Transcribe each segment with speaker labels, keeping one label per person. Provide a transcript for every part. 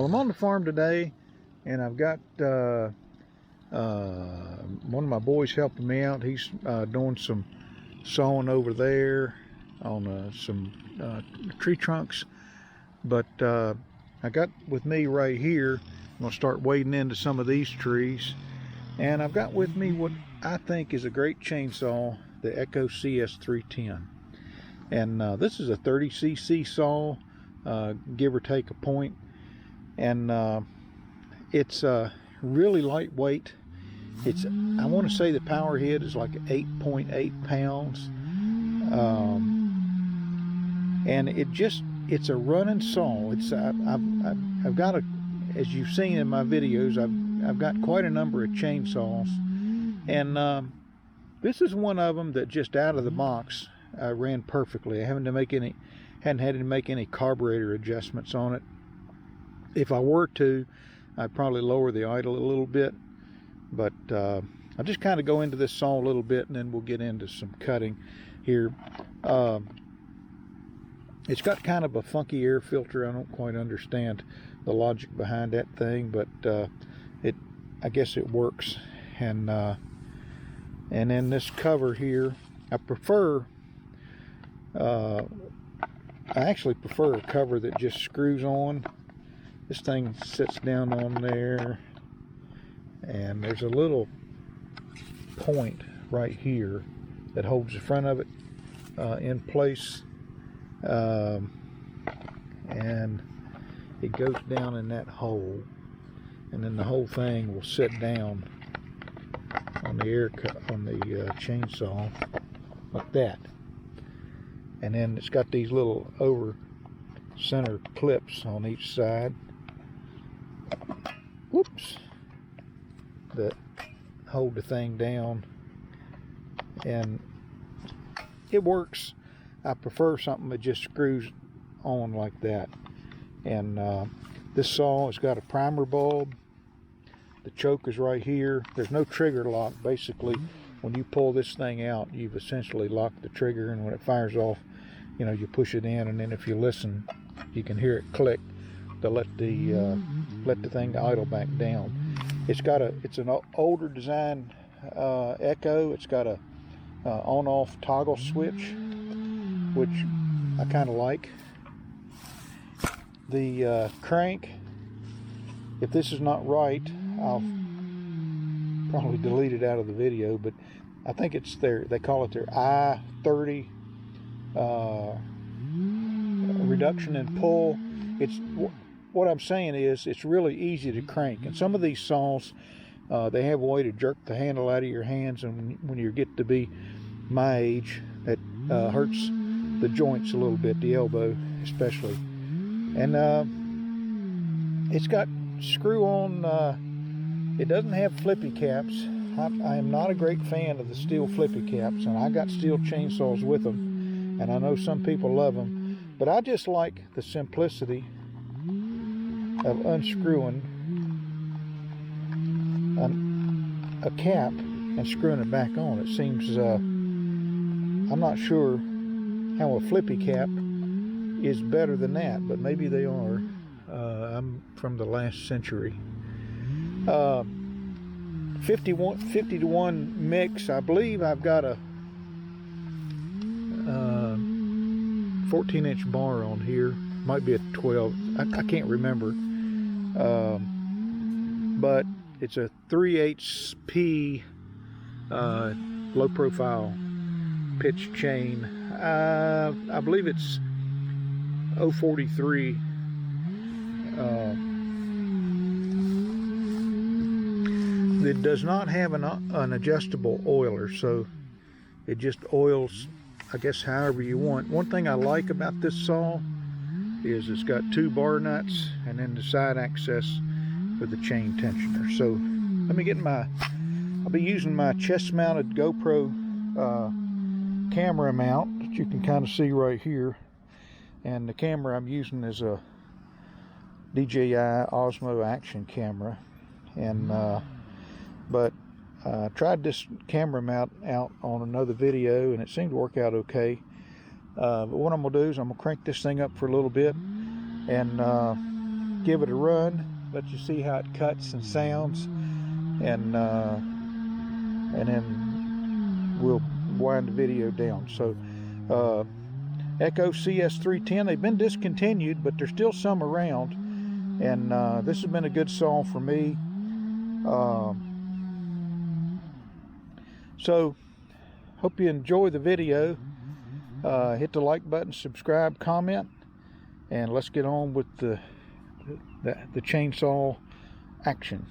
Speaker 1: I'm on the farm today, and I've got one of my boys helping me out. He's doing some sawing over there on some tree trunks. But I got with me right here, I'm going to start wading into some of these trees. And I've got with me what I think is a great chainsaw, the Echo CS-310. And this is a 30cc saw, give or take a point. And it's really lightweight. I want to say the power head is like 8.8 pounds. And it's a running saw. I've got as you've seen in my videos, I've got quite a number of chainsaws, and this is one of them that just out of the box ran perfectly. I hadn't had to make any carburetor adjustments on it. If I were to, I'd probably lower the idle a little bit, but I'll just kind of go into this saw a little bit, and then we'll get into some cutting here. It's got kind of a funky air filter. I don't quite understand the logic behind that thing, but I guess it works. And then this cover here, I actually prefer a cover that just screws on. This thing sits down on there, and there's a little point right here that holds the front of it in place. And it goes down in that hole, and then the whole thing will sit down on the chainsaw like that. And then it's got these little over center clips on each side, whoops, that hold the thing down, and it works. I prefer something that just screws on like that. And this saw has got a primer bulb. The choke is right here. There's no trigger lock. Basically, when you pull this thing out, you've essentially locked the trigger, and when it fires off, you push it in, and then if you listen, you can hear it click to let the thing idle back down. It's an older design Echo. It's got a on-off toggle switch, which I kind of like. The crank, if this is not right, I'll probably delete it out of the video, but I think it's they call it their I-30 reduction in pull. What I'm saying is it's really easy to crank, and some of these saws they have a way to jerk the handle out of your hands, and when you get to be my age, that hurts the joints a little bit, the elbow especially. And it's got screw on, it doesn't have flippy caps. I am not a great fan of the steel flippy caps, and I got steel chainsaws with them, and I know some people love them, but I just like the simplicity of unscrewing a cap and screwing it back on. It seems, I'm not sure how a flippy cap is better than that, but maybe they are. I'm from the last century. 50 to 1 mix. I believe I've got a 14-inch bar on here. Might be a 12. I can't remember. But it's a 3/8 P low profile pitch chain. I believe it's 043. It does not have an adjustable oiler, so it just oils, I guess, however you want. One thing I like about this saw is it's got 2 bar nuts and then the side access for the chain tensioner. So let me get I'll be using my chest mounted GoPro camera mount that you can kind of see right here. And the camera I'm using is a DJI Osmo action camera. And but I tried this camera mount out on another video, and it seemed to work out okay. But what I'm gonna do is I'm gonna crank this thing up for a little bit and give it a run, let you see how it cuts and sounds, and then we'll wind the video down. So Echo CS-310, they've been discontinued, but there's still some around, and this has been a good saw for me. So hope you enjoy the video. Hit the like button, subscribe, comment, and let's get on with the chainsaw action.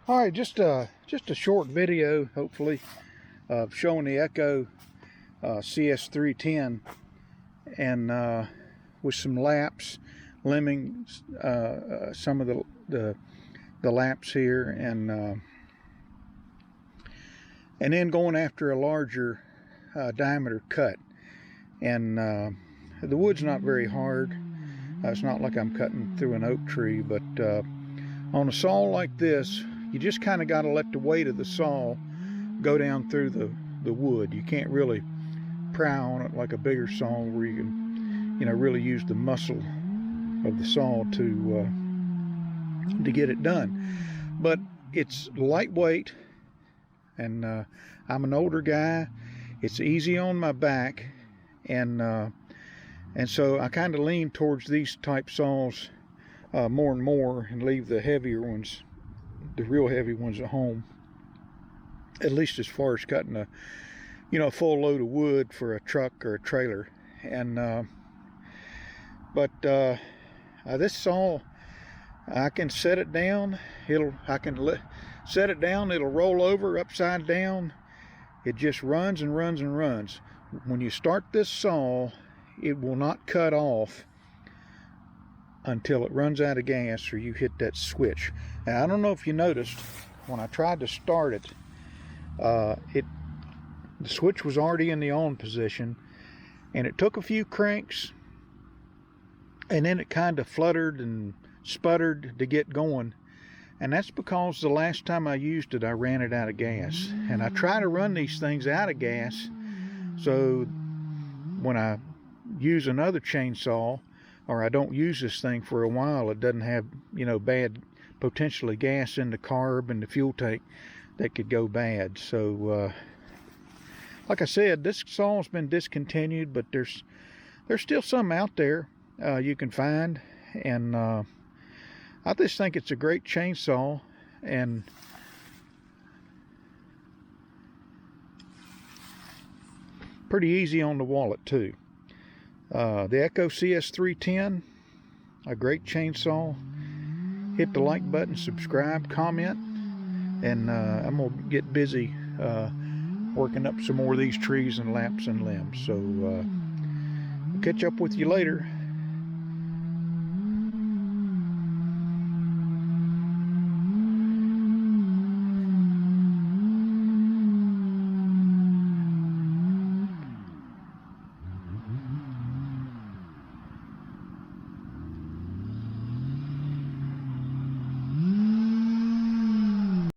Speaker 1: All right, just a short video, hopefully, of showing the Echo CS-310 and with some laps, limbing some of the laps here, and then going after a larger diameter cut. And the wood's not very hard. It's not like I'm cutting through an oak tree, but on a saw like this, you just kind of got to let the weight of the saw go down through the wood. You can't really prow on it like a bigger saw where you can, really use the muscle of the saw to get it done. But it's lightweight, and I'm an older guy. It's easy on my back, and so I kind of lean towards these type saws more and more, and leave the heavier ones, the real heavy ones, at home. At least as far as cutting a full load of wood for a truck or a trailer. And this saw, I can set it down. Set it down. It'll roll over upside down. It just runs and runs and runs. When you start this saw, it will not cut off until it runs out of gas or you hit that switch. Now, I don't know if you noticed, when I tried to start it, the switch was already in the on position, and it took a few cranks, and then it kind of fluttered and sputtered to get going. And that's because the last time I used it, I ran it out of gas. And I try to run these things out of gas, so when I use another chainsaw, or I don't use this thing for a while, it doesn't have, bad, potentially gas in the carb and the fuel tank that could go bad. So like I said, this saw's been discontinued, but there's still some out there you can find. And I just think it's a great chainsaw, and pretty easy on the wallet too. The Echo CS-310, a great chainsaw. Hit the like button, subscribe, comment, and I'm gonna get busy working up some more of these trees and laps and limbs. So I'll catch up with you later.